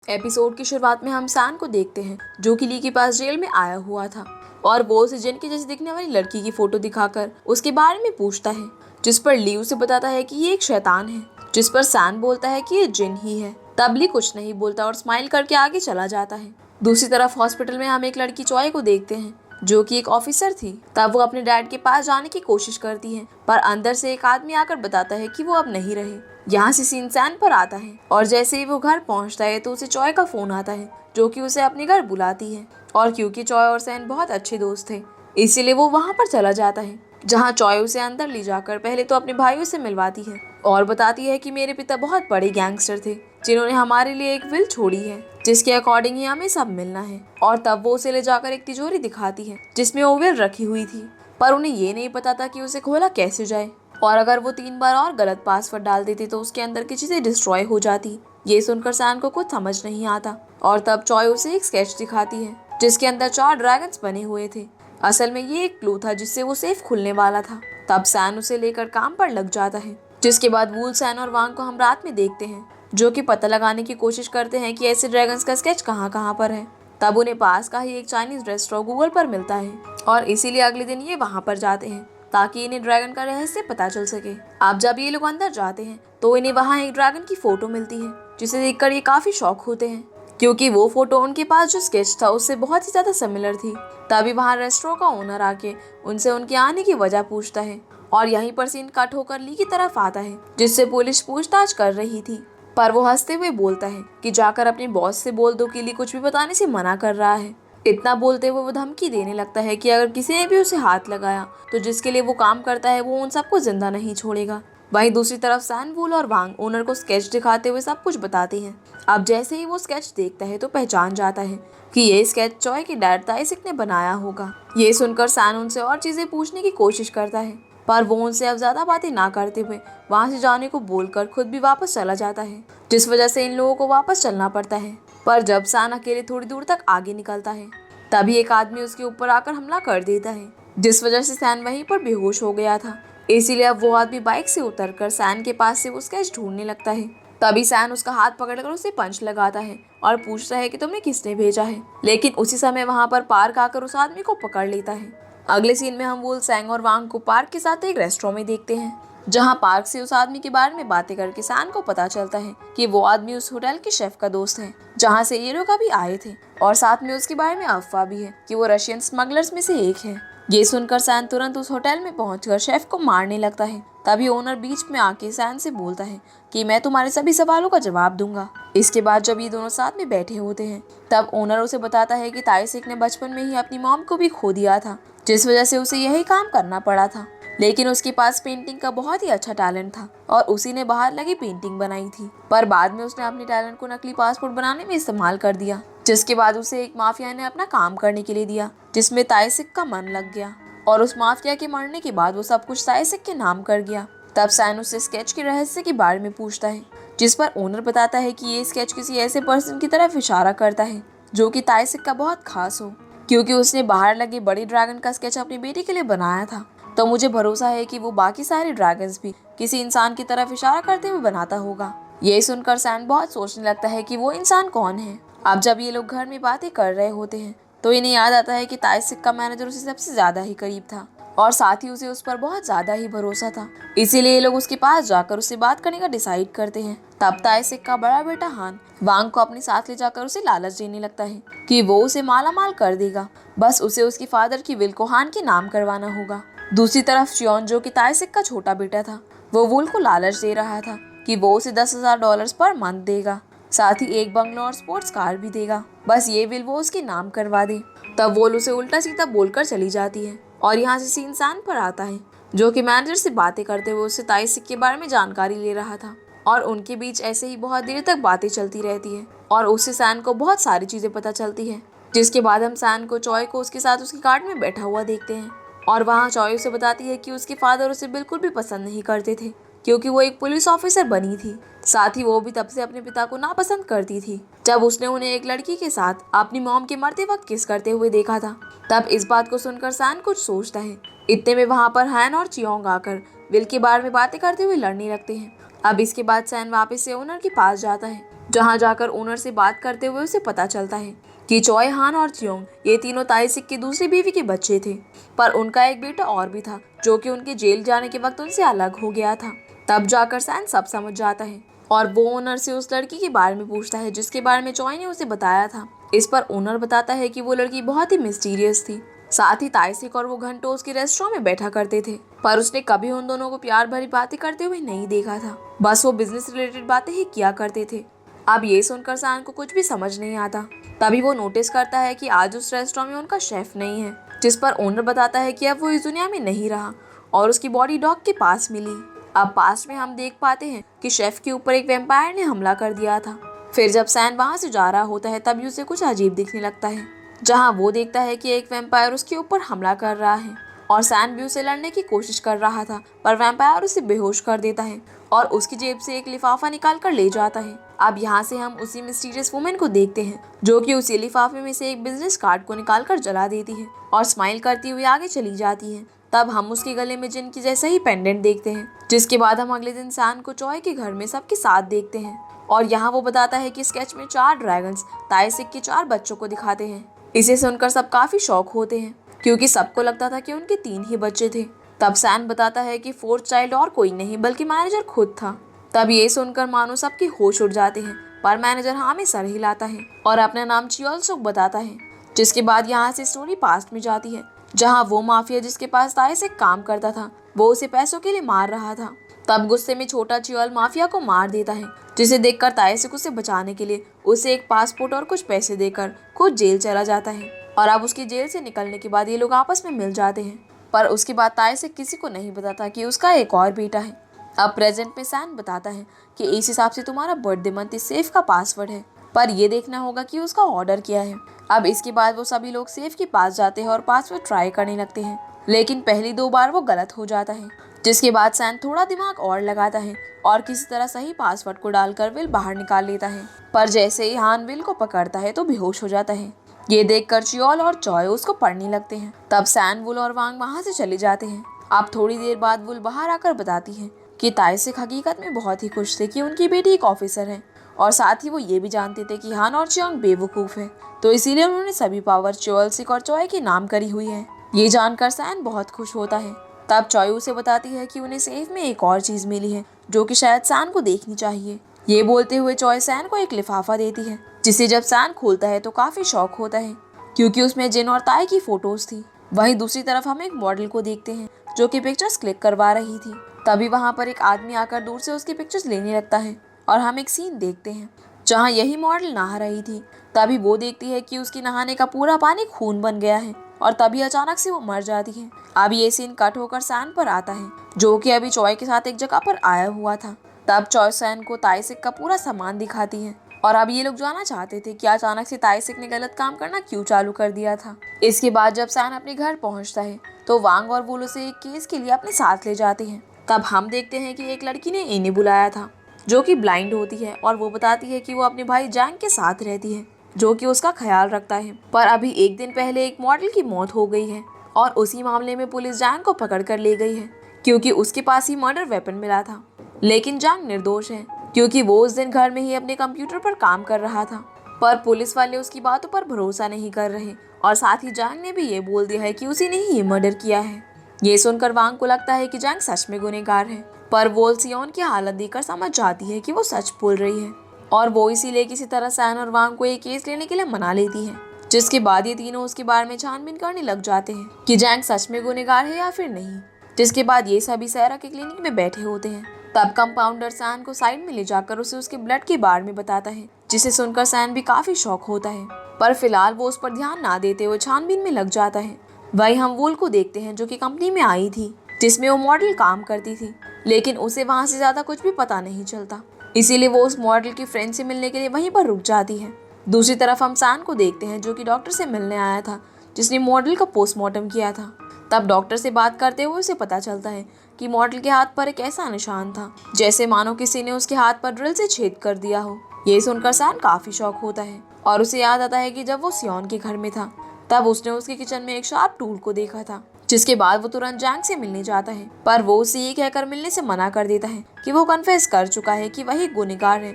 Episode की शुरुआत में हम सैन को देखते हैं जो कि ली के पास जेल में आया हुआ था और वो उसे जिन की जैसे दिखने वाली लड़की की फोटो दिखाकर उसके बारे में पूछता है, जिस पर ली उसे बताता है कि ये एक शैतान है, जिस पर सैन बोलता है कि ये जिन ही है। तब ली कुछ नहीं बोलता और स्माइल करके आगे चला जाता है। दूसरी तरफ हॉस्पिटल में हम एक लड़की चॉय को देखते हैं जो कि एक ऑफिसर थी। तब वो अपने डैड के पास जाने की कोशिश करती है पर अंदर से एक आदमी आकर बताता है कि वो अब नहीं रहे। यहाँ से सीन सैन पर आता है और जैसे ही वो घर पहुँचता है तो उसे चॉय का फोन आता है जो कि उसे अपने घर बुलाती है। और क्योंकि चॉय और सैन बहुत अच्छे दोस्त थे इसीलिए वो वहाँ पर चला जाता है, जहाँ चॉय उसे अंदर ले जाकर पहले तो अपने भाइयों से मिलवाती है और बताती है कि मेरे पिता बहुत बड़े गैंगस्टर थे जिन्होंने हमारे लिए एक विल छोड़ी है जिसके अकॉर्डिंग ही हमें सब मिलना है। और तब वो उसे ले जाकर एक तिजोरी दिखाती है जिसमें वो विल रखी हुई थी, पर उन्हें ये नहीं पता था कि उसे खोला कैसे जाए और अगर वो 3 बार और गलत पासवर्ड डाल देती तो उसके अंदर की चीजें डिस्ट्रॉय हो जाती। ये सुनकर सैन को कुछ समझ नहीं आता और तब चॉय उसे एक स्केच दिखाती है जिसके अंदर 4 ड्रैगन्स बने हुए थे। असल में ये एक क्लू था जिससे वो सेफ खुलने वाला था। तब सैन उसे लेकर काम पर लग जाता है, जिसके बाद वूल, सैन और वांग को हम रात में देखते हैं जो कि पता लगाने की कोशिश करते हैं कि ऐसे ड्रैगन्स का स्केच कहाँ पर है। तब उन्हें पास का ही एक चाइनीज रेस्टोरेंट गूगल पर मिलता है और इसीलिए अगले दिन ये वहाँ पर जाते हैं ताकि इन्हें ड्रैगन का रहस्य पता चल सके। अब जब ये लोग अंदर जाते हैं तो इन्हें वहाँ एक ड्रैगन की फोटो मिलती है जिसे देखकर ये काफी शॉक होते हैं क्योंकि वो फोटो उनके पास जो स्केच था उससे बहुत ही ज्यादा सिमिलर थी। तभी वहाँ रेस्टोरेंट का ओनर आके उनसे उनके आने की वजह पूछता है और यहीं पर सीन कट होकर ली की तरफ आता है जिससे पुलिस पूछताछ कर रही थी। पर वो हंसते हुए बोलता है कि जाकर अपने बॉस से बोल दो कि ली कुछ भी बताने से मना कर रहा है। इतना बोलते हुए वो धमकी देने लगता है कि अगर किसी ने भी उसे हाथ लगाया तो जिसके लिए वो काम करता है वो उन सबको जिंदा नहीं छोड़ेगा। वहीं दूसरी तरफ सैन, वूल और वांग ओनर को स्केच दिखाते हुए सब कुछ बताते हैं। अब जैसे ही वो स्केच देखता है तो पहचान जाता है कि ये स्केच चॉय के डैड ताइसिक ने बनाया होगा। ये सुनकर सैन उनसे और चीजें पूछने की कोशिश करता है पर वो उनसे अब ज्यादा बातें ना करते हुए वहाँ से जाने को बोलकर खुद भी वापस चला जाता है, जिस वजह से इन लोगों को वापस चलना पड़ता है। पर जब सैन अकेले थोड़ी दूर तक आगे निकलता है तभी एक आदमी उसके ऊपर आकर हमला कर देता है, जिस वजह से सैन वहीं पर बेहोश हो गया था। इसीलिए अब वो आदमी बाइक से उतरकर सैन के पास से वो स्केच ढूंढने लगता है। तभी सैन उसका हाथ पकड़कर उसे पंच लगाता है और पूछता है कि तुमने किसने भेजा है, लेकिन उसी समय वहाँ पर पार्क आकर उस आदमी को पकड़ लेता है। अगले सीन में हम वूल, सैंग और वांग को पार्क के साथ एक रेस्टोरेंट में देखते हैं, जहाँ पार्क से उस आदमी के बारे में बातें करके सैन को पता चलता है कि वो आदमी उस होटल के शेफ का दोस्त है जहाँ से ये लोग अभी आए थे और साथ में उसके बारे में अफवाह भी है कि वो रशियन स्मगलर्स में से एक है। ये सुनकर सैन तुरंत उस होटल में पहुंचकर शेफ को मारने लगता है। तभी ओनर बीच में आके सैन से बोलता है कि मैं तुम्हारे सभी सवालों का जवाब दूंगा। इसके बाद जब ये दोनों साथ में बैठे होते हैं तब ओनर उसे बताता है कि ताइसिक ने बचपन में ही अपनी मॉम को भी खो दिया था, जिस वजह से उसे यही काम करना पड़ा था। लेकिन उसके पास पेंटिंग का बहुत ही अच्छा टैलेंट था और उसी ने बाहर लगी पेंटिंग बनाई थी, पर बाद में उसने अपने टैलेंट को नकली पासपोर्ट बनाने में इस्तेमाल कर दिया, जिसके बाद उसे एक माफिया ने अपना काम करने के लिए दिया जिसमें ताइसिक का मन लग गया और उस माफिया के मरने के बाद वो सब कुछ ताइसिक के नाम कर गया। तब सैन उससे स्केच के रहस्य के बारे में पूछता है, जिस पर ओनर बताता है कि ये स्केच किसी ऐसे पर्सन की तरफ इशारा करता है जो कि ताइसिक का बहुत खास हो, क्योंकि उसने बाहर लगे बड़ी ड्रैगन का स्केच अपनी बेटी के लिए बनाया था। तो मुझे भरोसा है कि वो बाकी सारे ड्रैगन्स भी किसी इंसान की तरफ इशारा करते हुए बनाता होगा। ये सुनकर सैन बहुत सोचने लगता है कि वो इंसान कौन है। अब जब ये लोग घर में बातें कर रहे होते हैं तो इन्हें याद आता है कि ताइसिक का मैनेजर उसे सबसे ज्यादा ही करीब था और साथ ही उसे उस पर बहुत ज्यादा ही भरोसा था। इसीलिए ये लोग उसके पास जाकर उससे बात करने का डिसाइड करते हैं। तब ताइसिक का बड़ा बेटा हान वांग को अपने साथ ले जाकर उसे लालच देने लगता है कि वो उसे माला माल कर देगा, बस उसे उसके फादर की विल को हान के नाम करवाना होगा। दूसरी तरफ चियोन, जो कि ताइसिक का छोटा बेटा था, वो वुल को लालच दे रहा था कि वो उसे $10,000 पर मंथ देगा, साथ ही एक बंगलो और स्पोर्ट्स कार भी देगा, बस ये विल वो उसके नाम करवा दे। तब वोल उसे उल्टा सीधा बोलकर चली जाती है और यहाँ से सीन सैन पर आता है जो कि मैनेजर से बातें करते हुए उससे ताइसिक के बारे में जानकारी ले रहा था और उनके बीच ऐसे ही बहुत देर तक बातें चलती रहती है और उससे सैन को बहुत सारी चीजें पता चलती है। जिसके बाद हम सैन को चॉय को उसके साथ उसकी कार में बैठा हुआ देखते हैं और वहाँ चॉय उसे बताती है कि उसके फादर उसे बिल्कुल भी पसंद नहीं करते थे क्योंकि वो एक पुलिस ऑफिसर बनी थी। साथ ही वो भी तब से अपने पिता को नापसंद करती थी जब उसने उन्हें एक लड़की के साथ अपनी मॉम के मरते वक्त किस करते हुए देखा था। तब इस बात को सुनकर सैन कुछ सोचता है। इतने में वहाँ पर हैन और चियोंग आकर विल के बारे में बातें करते हुए लड़ने लगते हैं। अब इसके बाद सैन वापस से ओनर के पास जाता है जहाँ जाकर ओनर से बात करते हुए उसे पता चलता है कि चॉय, हान और चियोंग ये तीनों ताइसिक की दूसरी बीवी के बच्चे थे, पर उनका एक बेटा और भी था जो कि उनके जेल जाने के वक्त उनसे अलग हो गया था। तब जाकर सैन सब समझ जाता है और वो ओनर से उस लड़की के बारे में पूछता है जिसके बारे में चॉय ने उसे बताया था। इस पर ओनर बताता है कि वो लड़की बहुत ही मिस्टीरियस थी। साथ ही ताइसिक और वो घंटों उसके रेस्टोरेंट में बैठा करते थे, पर उसने कभी उन दोनों को प्यार भरी बातें करते हुए नहीं देखा था। बस वो बिजनेस रिलेटेड बातें ही किया करते थे। अब ये सुनकर सैन को कुछ भी समझ नहीं आता। तभी वो नोटिस करता है कि आज उस रेस्टोरेंट में उनका शेफ नहीं है, जिस पर ओनर बताता है कि अब वो इस दुनिया में नहीं रहा और उसकी बॉडी डॉग के पास मिली। अब पास में हम देख पाते हैं कि शेफ के ऊपर एक वैम्पायर ने हमला कर दिया था। फिर जब सैन वहां से जा रहा होता है तभी उसे कुछ अजीब दिखने लगता है, जहां वो देखता है कि एक वैम्पायर उसके ऊपर हमला कर रहा है और सैन भी उसे लड़ने की कोशिश कर रहा था, पर वैम्पायर उसे बेहोश कर देता है और उसकी जेब से एक लिफाफा निकाल कर ले जाता है। अब यहाँ से हम उसी मिस्टीरियस वुमेन को देखते हैं जो कि उसी लिफाफे में से एक बिजनेस कार्ड को निकाल कर जला देती है और स्माइल करती हुई आगे चली जाती है। तब हम उसके गले में जिन की जैसा ही पेंडेंट देखते हैं, जिसके बाद हम अगले दिन सैन को चॉय के घर में सबके साथ देखते हैं और यहाँ वो बताता है कि स्केच में 4 ड्रैगन्स ताइसिक के 4 बच्चों को दिखाते हैं। इसे सुनकर सब काफी शॉक होते हैं क्योंकि सबको लगता था कि उनके 3 ही बच्चे थे। तब सैन बताता है कि 4th चाइल्ड और कोई नहीं बल्कि मैनेजर खुद था। तब ये सुनकर मानो सबके होश उड़ जाते हैं, पर मैनेजर हाँ में सर हिलाता है और अपना नाम चियोल सुक बताता है। जिसके बाद यहाँ से स्टोरी पास्ट में जाती है, जहाँ वो माफिया जिसके पास ताइसिक काम करता था वो उसे पैसों के लिए मार रहा था। तब गुस्से में छोटा चियोल माफिया को मार देता है, जिसे देखकर ताइसिक उसे बचाने के लिए उसे एक पासपोर्ट और कुछ पैसे देकर खुद जेल चला जाता है। और अब उसकी जेल से निकलने के बाद ये लोग आपस में मिल जाते हैं, पर उसके बाद ताइसिक किसी को नहीं बताता कि उसका एक और बेटा है। अब प्रेजेंट में सैन बताता है कि इस हिसाब से तुम्हारा बर्थडे मंथ इस सेफ का पासवर्ड है, पर ये देखना होगा कि उसका ऑर्डर क्या है। अब इसके बाद वो सभी लोग सेफ के पास जाते हैं और पासवर्ड ट्राई करने लगते हैं, लेकिन पहली 2 बार वो गलत हो जाता है। जिसके बाद सैन थोड़ा दिमाग और लगाता है और किसी तरह सही पासवर्ड को डालकर विल बाहर निकाल लेता है, पर जैसे ही हान विल को पकड़ता है तो बेहोश हो जाता है। ये देखकर चियोल और चॉय उसको पढ़ने लगते हैं। तब सैन, वुल और वांग वहाँ से चले जाते हैं। अब थोड़ी देर बाद वुल बाहर आकर बताती है कि ताइसिक हकीकत में बहुत ही खुश थे कि उनकी बेटी एक ऑफिसर है और साथ ही वो ये भी जानते थे कि हान और चियोंग बेवकूफ़ है, तो इसीलिए उन्होंने सभी पावर चियोल सिक और चॉय के नाम करी हुई है। ये जानकर सैन बहुत खुश होता है। तब चॉय उसे बताती है कि उन्हें सेफ में एक और चीज़ मिली है जो कि शायद सैन को देखनी चाहिए। ये बोलते हुए चॉय सैन को एक लिफाफा देती है, जिसे जब सैन खोलता है तो काफ़ी शौक होता है क्योंकि उसमें जिन और ताई की फोटोज थी। वहीं दूसरी तरफ हम एक मॉडल को देखते हैं जो कि पिक्चर्स क्लिक करवा रही थी। तभी वहाँ पर एक आदमी आकर दूर से उसकी पिक्चर्स लेने लगता है और हम एक सीन देखते हैं जहाँ यही मॉडल नहा रही थी। तभी वो देखती है कि उसकी नहाने का पूरा पानी खून बन गया है और तभी अचानक से वो मर जाती है। अब ये सीन कट होकर सैन पर आता है जो कि अभी चॉय के साथ एक जगह पर आया हुआ था। तब चॉय सैन को ताइसिक का पूरा सामान दिखाती है और अब ये लोग जानना चाहते थे कि अचानक से ताइसिक ने गलत काम करना क्यों चालू कर दिया था। इसके बाद जब सैन अपने घर पहुंचता है तो वांग और वुल उसे एक केस के लिए अपने साथ ले जाते हैं। तब हम देखते हैं कि एक लड़की ने इन्हें बुलाया था जो कि ब्लाइंड होती है और वो बताती है कि वो अपने भाई जैंग के साथ रहती है जो कि उसका ख्याल रखता है, पर अभी एक दिन पहले एक मॉडल की मौत हो गई है और उसी मामले में पुलिस जैंग को पकड़ कर ले गई है क्योंकि उसके पास ही मर्डर वेपन मिला था। लेकिन जैंग निर्दोष है क्योंकि वो उस दिन घर में ही अपने कंप्यूटर पर काम कर रहा था, पर पुलिस वाले उसकी बातों पर भरोसा नहीं कर रहे और साथ ही जैंग ने भी ये बोल दिया है कि उसी ने ही ये मर्डर किया है। ये सुनकर वांग को लगता है कि जैंग सच में गुनहगार है, पर वोल सियोन की हालत देखकर समझ जाती है कि वो सच बोल रही है और वो इसीलिए किसी तरह सैन और वांग को एक केस लेने के लिए मना लेती है। जिसके बाद ये तीनों उसके बारे में छानबीन करने लग जाते हैं कि जैंग सच में गुनहगार है या फिर नहीं। जिसके बाद ये सभी सैरा के क्लिनिक में बैठे होते हैं। तब कंपाउंडर सैन को साइड में ले जाकर उसे उसके ब्लड के बारे में बताता है, जिसे सुनकर सैन भी काफी शौक होता है, पर फिलहाल वो उस पर ध्यान ना देते हुए छानबीन में लग जाता है। वहीं हम वुल को देखते हैं जो कि कंपनी में आई थी जिसमें वो मॉडल काम करती थी, लेकिन उसे वहाँ से ज्यादा कुछ भी पता नहीं चलता, इसीलिए वो उस मॉडल की फ्रेंड से मिलने के लिए वहीं पर रुक जाती है। दूसरी तरफ हम सैन को देखते हैं जो कि डॉक्टर से मिलने आया था जिसने मॉडल का पोस्टमार्टम किया था। तब डॉक्टर से बात करते हुए उसे पता चलता है कि मॉडल के हाथ पर एक ऐसा निशान था जैसे मानो किसी ने उसके हाथ पर ड्रिल से छेद कर दिया हो। ये सुनकर सैन काफी शौक होता है और उसे याद आता है कि जब वो सियोन के घर में था तब उसने उसके किचन में एक शार्प टूल को देखा था। जिसके बाद वो तुरंत जैंग से मिलने जाता है, पर वो उसे ये कहकर मिलने से मना कर देता है कि वो कन्फेस कर चुका है कि वही गुनहगार है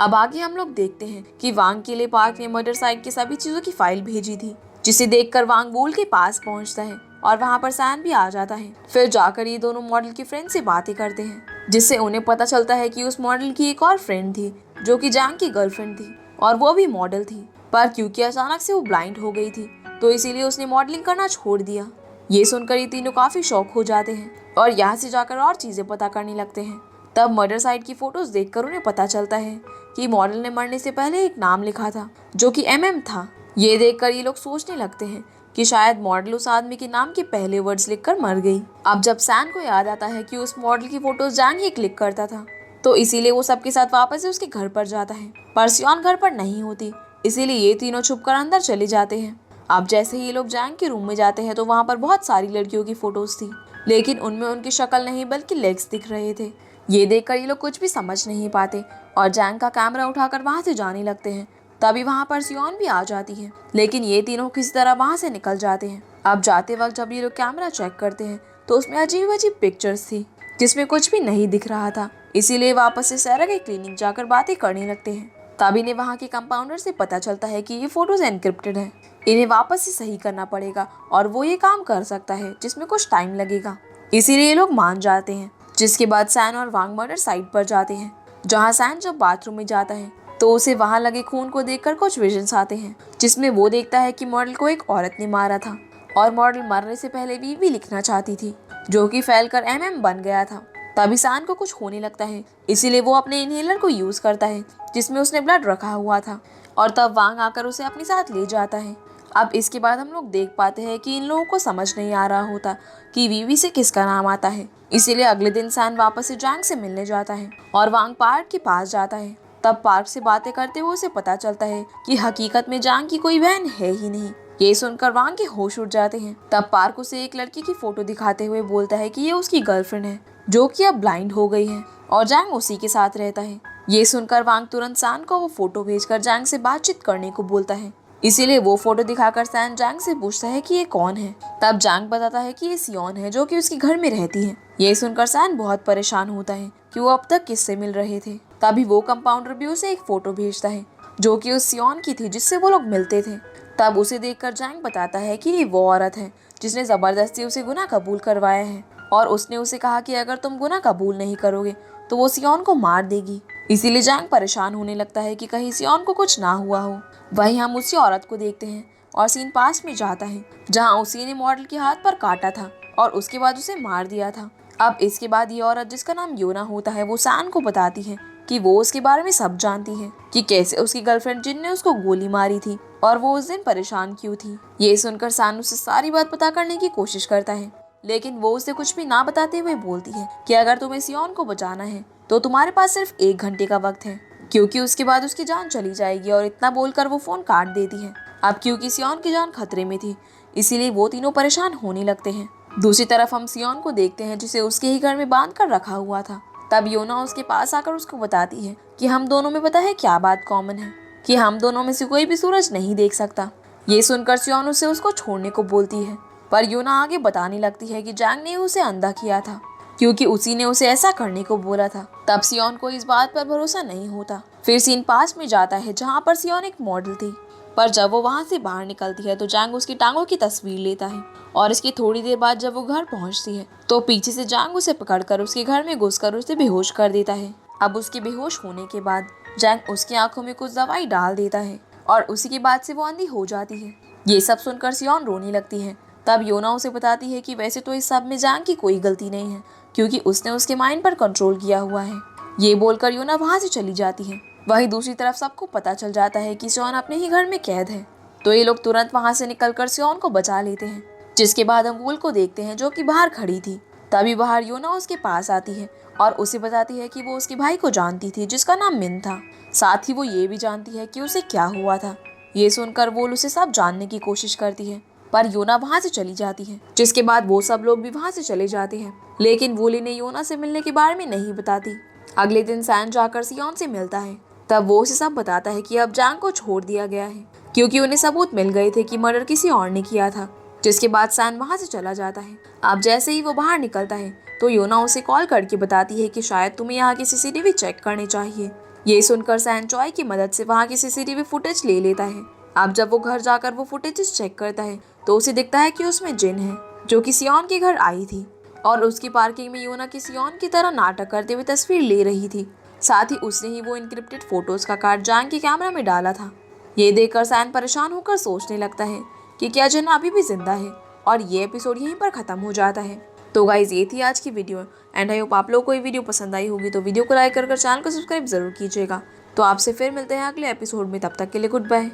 अब आगे हम लोग देखते हैं कि वांग के लिए पार्क ने मर्डर साइट की सभी चीजों की फाइल भेजी थी, जिसे देखकर वांग वूल के पास पहुंचता है और वहां पर सैन भी आ जाता है। फिर जाकर ये दोनों मॉडल की फ्रेंड से बातें करते हैं, जिससे उन्हें पता चलता है कि उस मॉडल की एक और फ्रेंड थी जो कि जैंग की गर्लफ्रेंड थी और वो भी मॉडल थी, पर क्योंकि अचानक से वो ब्लाइंड हो गई थी तो इसीलिए उसने मॉडलिंग करना छोड़ दिया। ये सुनकर ये तीनों काफी शॉक हो जाते हैं और यहाँ से जाकर और चीजें पता करने लगते हैं। तब मर्डर साइट की फोटोज देखकर उन्हें पता चलता है कि मॉडल ने मरने से पहले एक नाम लिखा था जो कि MM था। ये देखकर ये लोग सोचने लगते हैं कि शायद मॉडल उस आदमी के नाम के पहले वर्ड्स लिखकर मर गई। अब जब सैन को याद आता है कि उस मॉडल की फोटोज जैंग ही क्लिक करता था, तो इसीलिए वो सबके साथ वापस से उसके घर पर जाता है, पर सियोन घर पर नहीं होती, इसीलिए ये तीनों छुपकर अंदर चले जाते हैं। अब जैसे ही ये लोग जैंग के रूम में जाते हैं तो वहाँ पर बहुत सारी लड़कियों की फोटोज थी, लेकिन उनमें उनकी शक्ल नहीं बल्कि लेग्स दिख रहे थे। ये देखकर ये लोग कुछ भी समझ नहीं पाते और जैंग का कैमरा उठाकर वहाँ से जाने लगते हैं। तभी वहाँ पर सियोन भी आ जाती है, लेकिन ये तीनों किसी तरह वहाँ से निकल जाते हैं। अब जाते वक्त जब ये लोग कैमरा चेक करते हैं तो उसमें अजीब अजीब पिक्चर्स थी जिसमें कुछ भी नहीं दिख रहा था, इसीलिए वापस से सैरा के क्लिनिक जाकर बातें करने लगते हैं। तभी इन्हें वहाँ के कंपाउंडर से पता चलता है कि ये फोटोज एनक्रिप्टेड है, इन्हें वापस से सही करना पड़ेगा और वो ये काम कर सकता है जिसमें कुछ टाइम लगेगा, इसीलिए ये लोग मान जाते हैं। जिसके बाद सैन और वांग मर्डर साइट पर जाते हैं, जहाँ सैन जब बाथरूम में जाता है तो उसे वहाँ लगे खून को देखकर कुछ विजन्स आते हैं, जिसमें वो देखता है कि मॉडल को एक औरत ने मारा था और मॉडल मरने से पहले भी लिखना चाहती थी, जो कि फैलकर MM बन गया था। तभी सैन को कुछ होने लगता है, इसीलिए वो अपने इनहेलर को यूज करता है जिसमें उसने ब्लड रखा हुआ था और तब वांग आकर उसे अपने साथ ले जाता है। अब इसके बाद हम लोग देख पाते हैं कि इन लोगों को समझ नहीं आ रहा होता कि वीवी से किसका नाम आता है, इसीलिए अगले दिन सैन वापस से जैंग से मिलने जाता है और वांग पार्क के पास जाता है। तब पार्क से बातें करते हुए उसे पता चलता है कि हकीकत में जैंग की कोई बहन है ही नहीं। ये सुनकर वांग के होश उड़ जाते हैं। तब पार्क उसे एक लड़की की फोटो दिखाते हुए बोलता है कि ये उसकी गर्लफ्रेंड है जो कि अब ब्लाइंड हो गई है और जैंग उसी के साथ रहता है। ये सुनकर वांग तुरंत सैन को वो फोटो भेजकर जैंग से बातचीत करने को बोलता है, इसीलिए वो फोटो दिखाकर सैन जैंग से पूछता है कि ये कौन है। तब जैंग बताता है कि ये सियोन है जो कि उसके घर में रहती है। ये सुनकर सैन बहुत परेशान होता है कि वो अब तक किससे मिल रहे थे। तभी वो कंपाउंडर भी उसे एक फोटो भेजता है जो कि उस सियोन की थी जिससे वो लोग मिलते थे। तब उसे देखकर जैंग बताता है कि ये वो औरत है जिसने जबरदस्ती उसे गुनाह कबूल करवाया है और उसने उसे कहा कि अगर तुम गुनाह कबूल नहीं करोगे तो वो सियोन को मार देगी। इसीलिए जैंग परेशान होने लगता है कि कहीं सियोन को कुछ ना हुआ हो। वहीं हम उसी औरत को देखते हैं और सीन पास में जाता है जहां उसी ने मॉडल के हाथ पर काटा था और उसके बाद उसे मार दिया था। अब इसके बाद ये औरत जिसका नाम योना होता है वो सैन को बताती है कि वो उसके बारे में सब जानती है कि कैसे उसकी गर्लफ्रेंड जिन ने उसको गोली मारी थी और वो उस दिन परेशान क्यों थी। ये सुनकर सैन उससे सारी बात पता करने की कोशिश करता है, लेकिन वो उसे कुछ भी ना बताते हुए बोलती है कि अगर तुम्हें सियोन को बचाना है तो तुम्हारे पास सिर्फ 1 घंटे का वक्त है, क्योंकि उसके बाद उसकी जान चली जाएगी। और इतना बोलकर वो फोन काट देती है। अब क्योंकि सियोन की जान खतरे में थी, इसीलिए वो तीनों परेशान होने लगते हैं। दूसरी तरफ हम सियोन को देखते हैं जिसे उसके ही घर में बांध कर रखा हुआ था। तब योना उसके पास आकर उसको बताती है कि हम दोनों में पता है क्या बात कॉमन है, कि हम दोनों में से कोई भी सूरज नहीं देख सकता। ये सुनकर सियोन उसे उसको छोड़ने को बोलती है, पर योना आगे बताने लगती है कि जैंग ने उसे अंधा किया था क्योंकि उसी ने उसे ऐसा करने को बोला था। तब सियोन को इस बात पर भरोसा नहीं होता। फिर सीन पास में जाता है जहाँ पर सियोन एक मॉडल थी, पर जब वो वहाँ से बाहर निकलती है तो जैंग उसकी टांगों की तस्वीर लेता है और इसकी थोड़ी देर बाद जब वो घर पहुँचती है तो पीछे से जैंग उसे पकड़कर उसके घर में घुसकर उसे बेहोश कर देता है। अब उसके बेहोश होने के बाद जैंग उसकी आंखों में कुछ दवाई डाल देता है और उसी के बाद से वो अंधी हो जाती है। ये सब सुनकर सियोन रोने लगती है। तब योना उसे बताती है कि वैसे तो इस सब में जैंग की कोई गलती नहीं है क्योंकि उसने उसके माइंड पर कंट्रोल किया हुआ है। ये बोलकर योना वहाँ से चली जाती है। वहीं दूसरी तरफ सबको पता चल जाता है कि सियोन अपने ही घर में कैद है, तो ये लोग तुरंत वहाँ से निकलकर सियोन को बचा लेते हैं। जिसके बाद हम वूल को देखते हैं जो कि बाहर खड़ी थी। तभी बाहर योना उसके पास आती है और उसे बताती है कि वो उसके भाई को जानती थी जिसका नाम मिन था। साथ ही वो ये भी जानती है कि उसे क्या हुआ था। ये सुनकर वूल उसे सब जानने की कोशिश करती है, पर योना वहाँ से चली जाती है। जिसके बाद वो सब लोग भी वहाँ से चले जाते हैं, लेकिन वूल इन्हें योना से मिलने के बारे में नहीं बताती। अगले दिन सैन जाकर सियोन से मिलता है। तब वो उसे सब बताता है कि अब जैंग को छोड़ दिया गया है क्योंकि उन्हें सबूत मिल गए थे कि मर्डर किसी और ने किया था। जिसके बाद सैन वहाँ से चला जाता है। अब जैसे ही वो बाहर निकलता है तो योना उसे कॉल करके बताती है कि शायद तुम्हें यहाँ की CCTV चेक करनी चाहिए ये सुनकर सैन चॉय की मदद से वहाँ की सीसीटीवी फुटेज ले लेता है। अब जब वो घर जाकर वो फुटेज चेक करता है तो उसे दिखता है कि उसमें जिन है जो कि सियोन के घर आई थी और उसकी पार्किंग में यूना की सियोन की तरह नाटक करते हुए तस्वीर ले रही थी। साथ ही उसने ही वो इनक्रिप्टेड फोटोज का कार्ड जांग के कैमरा में डाला था। ये देखकर सैन परेशान होकर सोचने लगता है कि क्या जिन अभी भी जिंदा है और ये एपिसोड यहीं पर खत्म हो जाता है। तो गाइज ये थी आज की वीडियो एंड आई होप आप लोगों को ये वीडियो पसंद आई होगी। तो वीडियो को लाइक कर चैनल को सब्सक्राइब जरूर कीजिएगा। तो आपसे फिर मिलते हैं अगले एपिसोड में, तब तक के लिए गुड बाय।